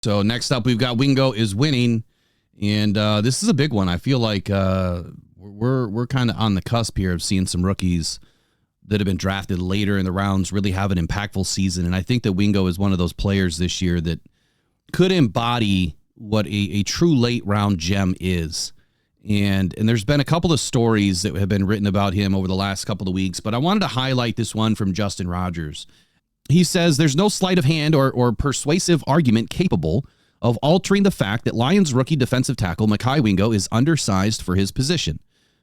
So next up, we've got Wingo is winning, and this is a big one. I feel like we're kind of on the cusp here of seeing some rookies that have been drafted later in the rounds really have an impactful season, and I think that Wingo is one of those players this year that could embody what a true late round gem is. And there's been a couple of stories that have been written about him over the last couple of weeks, but I wanted to highlight this one from Justin Rogers. He says there's no sleight of hand or persuasive argument capable of altering the fact that Lions rookie defensive tackle Mekhi Wingo is undersized for his position.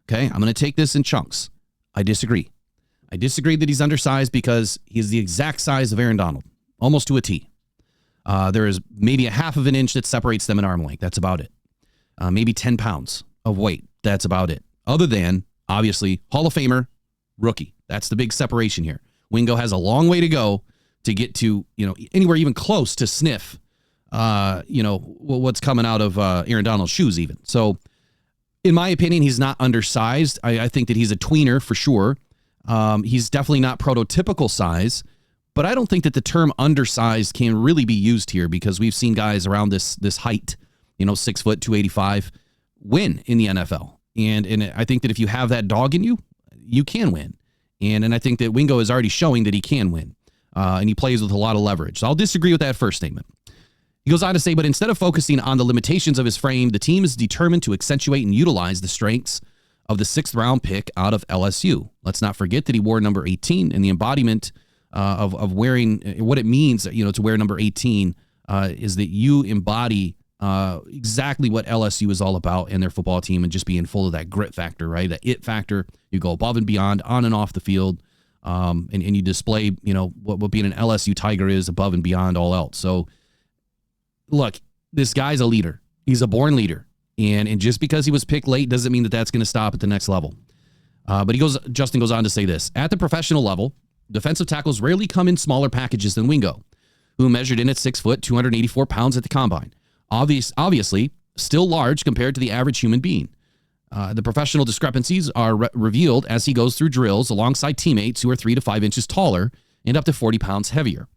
Okay, I'm going to take this in chunks. I disagree. I disagree that he's undersized because he's the exact size of Aaron Donald, almost to a T. There is maybe a half of an inch that separates them in arm length. That's about it. Maybe 10 pounds of weight. That's about it. Other than, obviously, Hall of Famer, rookie. That's the big separation here. Wingo has a long way to go to get to, anywhere even close to sniff, what's coming out of Aaron Donald's shoes even. So, in my opinion, he's not undersized. I think that he's a tweener for sure. He's definitely not prototypical size, but I don't think that the term undersized can really be used here because we've seen guys around this height, 6 foot, 285, win in the NFL. And I think that if you have that dog in you, you can win. And I think that Wingo is already showing that he can win. And he plays with a lot of leverage. So I'll disagree with that first statement. He goes on to say, but instead of focusing on the limitations of his frame, the team is determined to accentuate and utilize the strengths of the 6th round pick out of LSU. Let's not forget that he wore number 18, and the embodiment of wearing what it means, to wear number 18 is that you embody exactly what LSU is all about in their football team and just being full of that grit factor, right? That it factor. You go above and beyond on and off the field, and you display, what being an LSU Tiger is above and beyond all else. So, look, this guy's a leader. He's a born leader. And just because he was picked late doesn't mean that that's going to stop at the next level. But Justin goes on to say this. At the professional level, defensive tackles rarely come in smaller packages than Wingo, who measured in at 6 foot, 284 pounds at the combine. Obviously, still large compared to the average human being. The professional discrepancies are revealed as he goes through drills alongside teammates who are 3 to 5 inches taller and up to 40 pounds heavier.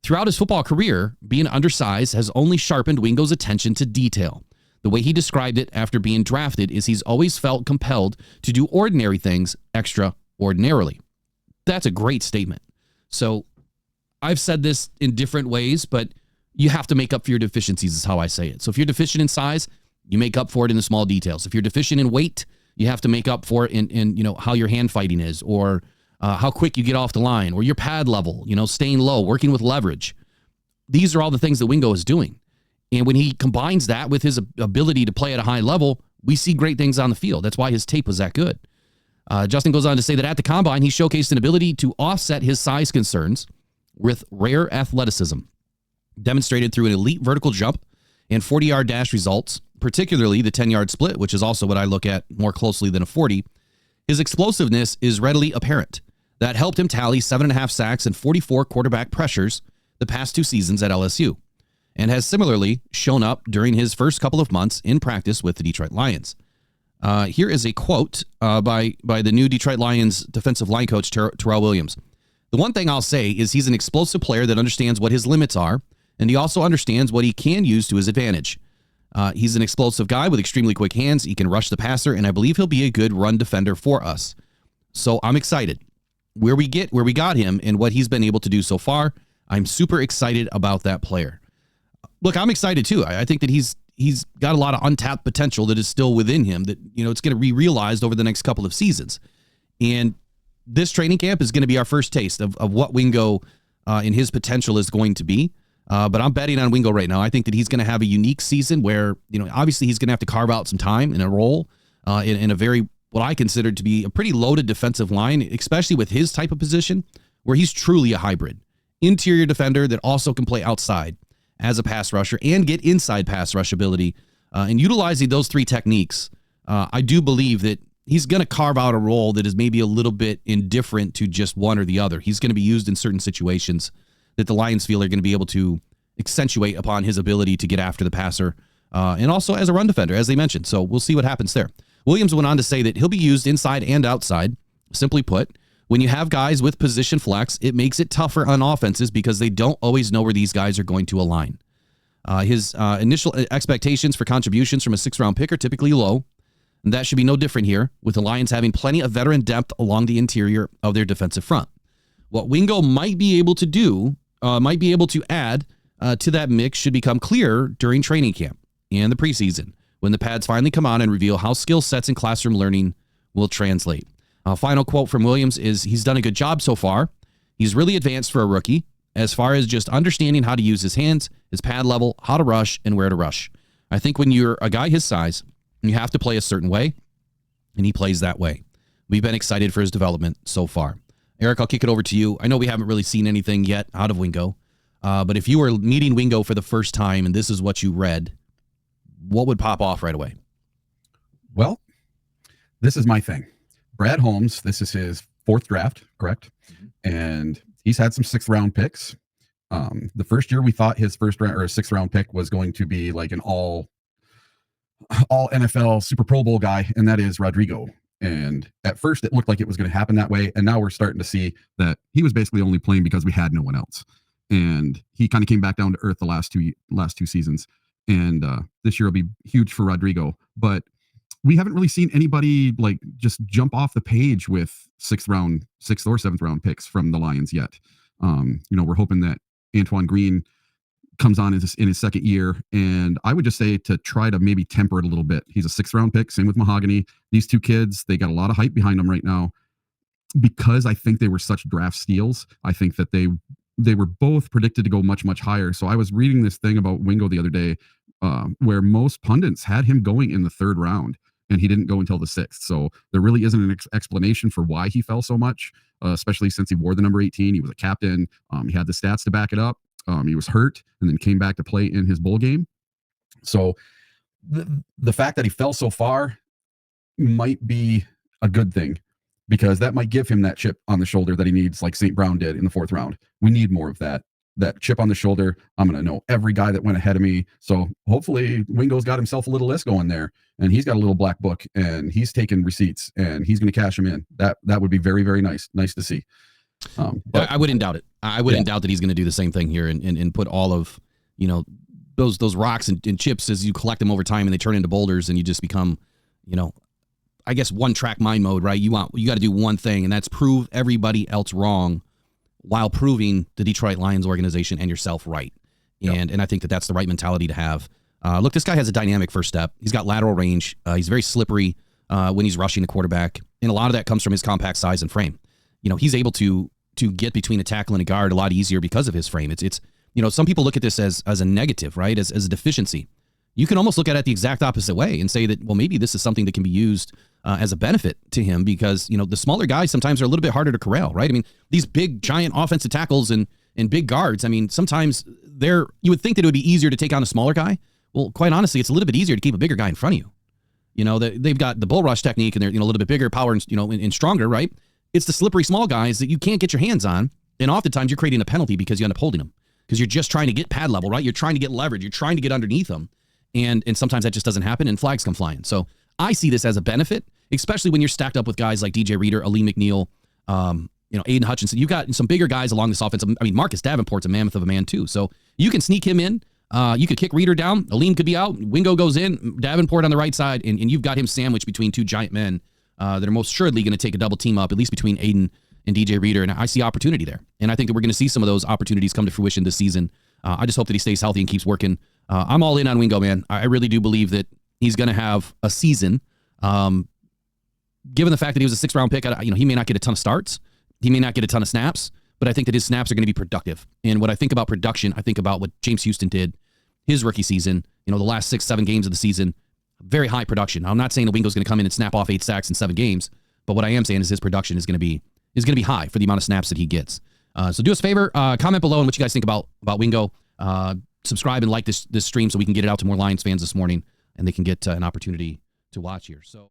Throughout his football career, being undersized has only sharpened Wingo's attention to detail. The way he described it after being drafted is he's always felt compelled to do ordinary things extraordinarily. That's a great statement. So I've said this in different ways, but you have to make up for your deficiencies is how I say it. So if you're deficient in size, you make up for it in the small details. If you're deficient in weight, you have to make up for it in how your hand fighting is, or how quick you get off the line, or your pad level, staying low, working with leverage. These are all the things that Wingo is doing. And when he combines that with his ability to play at a high level, we see great things on the field. That's why his tape was that good. Justin goes on to say that at the combine, he showcased an ability to offset his size concerns with rare athleticism, demonstrated through an elite vertical jump and 40-yard dash results, particularly the 10-yard split, which is also what I look at more closely than a 40. His explosiveness is readily apparent. That helped him tally 7.5 sacks and 44 quarterback pressures the past 2 seasons at LSU, and has similarly shown up during his first couple of months in practice with the Detroit Lions. Here is a quote by the new Detroit Lions defensive line coach, Terrell Williams. The one thing I'll say is he's an explosive player that understands what his limits are, and he also understands what he can use to his advantage. He's an explosive guy with extremely quick hands. He can rush the passer, and I believe he'll be a good run defender for us. So I'm excited. Where we got him and what he's been able to do so far, I'm super excited about that player. Look, I'm excited too. I think that he's got a lot of untapped potential that is still within him that, it's going to be realized over the next couple of seasons. And this training camp is going to be our first taste of what Wingo and his potential is going to be. But I'm betting on Wingo right now. I think that he's going to have a unique season where, obviously he's going to have to carve out some time in a role in a very, what I consider to be a pretty loaded defensive line, especially with his type of position where he's truly a hybrid interior defender that also can play outside as a pass rusher and get inside pass rush ability. And utilizing those 3 techniques, I do believe that he's going to carve out a role that is maybe a little bit indifferent to just one or the other. He's going to be used in certain situations that the Lions feel are going to be able to accentuate upon his ability to get after the passer and also as a run defender, as they mentioned. So we'll see what happens there. Williams went on to say that he'll be used inside and outside. Simply put, when you have guys with position flex, it makes it tougher on offenses because they don't always know where these guys are going to align. His initial expectations for contributions from a 6th-round pick are typically low, and that should be no different here, with the Lions having plenty of veteran depth along the interior of their defensive front. What Wingo might be able to do, might be able to add to that mix should become clear during training camp and the preseason, when the pads finally come on and reveal how skill sets and classroom learning will translate. Final quote from Williams is, he's done a good job so far. He's really advanced for a rookie as far as just understanding how to use his hands, his pad level, how to rush, and where to rush. I think when you're a guy his size, you have to play a certain way, and he plays that way. We've been excited for his development so far. Eric, I'll kick it over to you. I know we haven't really seen anything yet out of Wingo, but if you were meeting Wingo for the first time and this is what you read, what would pop off right away? Well, this is my thing. Brad Holmes, this is his 4th draft, correct? Mm-hmm. And he's had some 6th-round picks. The first year we thought his 1st round or 6th-round pick was going to be like an all NFL Super Pro Bowl guy, and that is Rodrigo. And at first it looked like it was going to happen that way, and now we're starting to see that he was basically only playing because we had no one else. And he kind of came back down to earth the last two seasons. And this year will be huge for Rodrigo, but we haven't really seen anybody like just jump off the page with 6th or 7th round picks from the Lions yet. We're hoping that Antoine Green comes on in his 2nd year, and I would just say to try to maybe temper it a little bit. He's a 6th round pick, same with Mahogany. These two kids, they got a lot of hype behind them right now because I think they were such draft steals. I think that they were both predicted to go much, much higher. So I was reading this thing about Wingo the other day where most pundits had him going in the 3rd round, and he didn't go until the 6th. So there really isn't an explanation for why he fell so much, especially since he wore the number 18. He was a captain. He had the stats to back it up. He was hurt and then came back to play in his bowl game. So the fact that he fell so far might be a good thing, because that might give him that chip on the shoulder that he needs, like St. Brown did in the 4th round. We need more of that chip on the shoulder. I'm going to know every guy that went ahead of me. So hopefully Wingo's got himself a little list going there, and he's got a little black book, and he's taking receipts, and he's going to cash them in. That would be very, very nice to see. But I wouldn't doubt it. I wouldn't doubt that he's going to do the same thing here and put all of, those rocks and chips as you collect them over time and they turn into boulders, and you just become, I guess, one track mind mode, right? You got to do one thing, and that's prove everybody else wrong while proving the Detroit Lions organization and yourself right. And I think that that's the right mentality to have. Look, this guy has a dynamic first step. He's got lateral range. He's very slippery when he's rushing the quarterback. And a lot of that comes from his compact size and frame. He's able to get between a tackle and a guard a lot easier because of his frame. It's some people look at this as a negative, right? As a deficiency. You can almost look at it the exact opposite way and say that, well, maybe this is something that can be used as a benefit to him, because, the smaller guys sometimes are a little bit harder to corral, right? I mean, these big, giant offensive tackles and big guards, I mean, sometimes you would think that it would be easier to take on a smaller guy. Well, quite honestly, it's a little bit easier to keep a bigger guy in front of you. They've got the bull rush technique, and they're, a little bit bigger, power, and stronger, right? It's the slippery small guys that you can't get your hands on, and oftentimes you're creating a penalty because you end up holding them, because you're just trying to get pad level, right? You're trying to get leverage. You're trying to get underneath them. And sometimes that just doesn't happen, and flags come flying. So I see this as a benefit, especially when you're stacked up with guys like DJ Reader, Ali McNeil, Aiden Hutchinson. You've got some bigger guys along this offense. I mean, Marcus Davenport's a mammoth of a man too. So you can sneak him in. You could kick Reader down. Aleem could be out. Wingo goes in. Davenport on the right side. And you've got him sandwiched between two giant men that are most assuredly going to take a double team up, at least between Aiden and DJ Reader. And I see opportunity there. And I think that we're going to see some of those opportunities come to fruition this season. I just hope that he stays healthy and keeps working. I'm all in on Wingo, man. I really do believe that he's going to have a season. Given the fact that he was a 6th round pick, he may not get a ton of starts. He may not get a ton of snaps, but I think that his snaps are going to be productive. And when I think about production, I think about what James Houston did his rookie season, the last 6-7 games of the season, very high production. Now, I'm not saying that Wingo's going to come in and snap off 8 sacks in 7 games, but what I am saying is his production is going to be high for the amount of snaps that he gets. So do us a favor, comment below on what you guys think about Wingo. Subscribe and like this stream so we can get it out to more Lions fans this morning, and they can get an opportunity to watch here. So.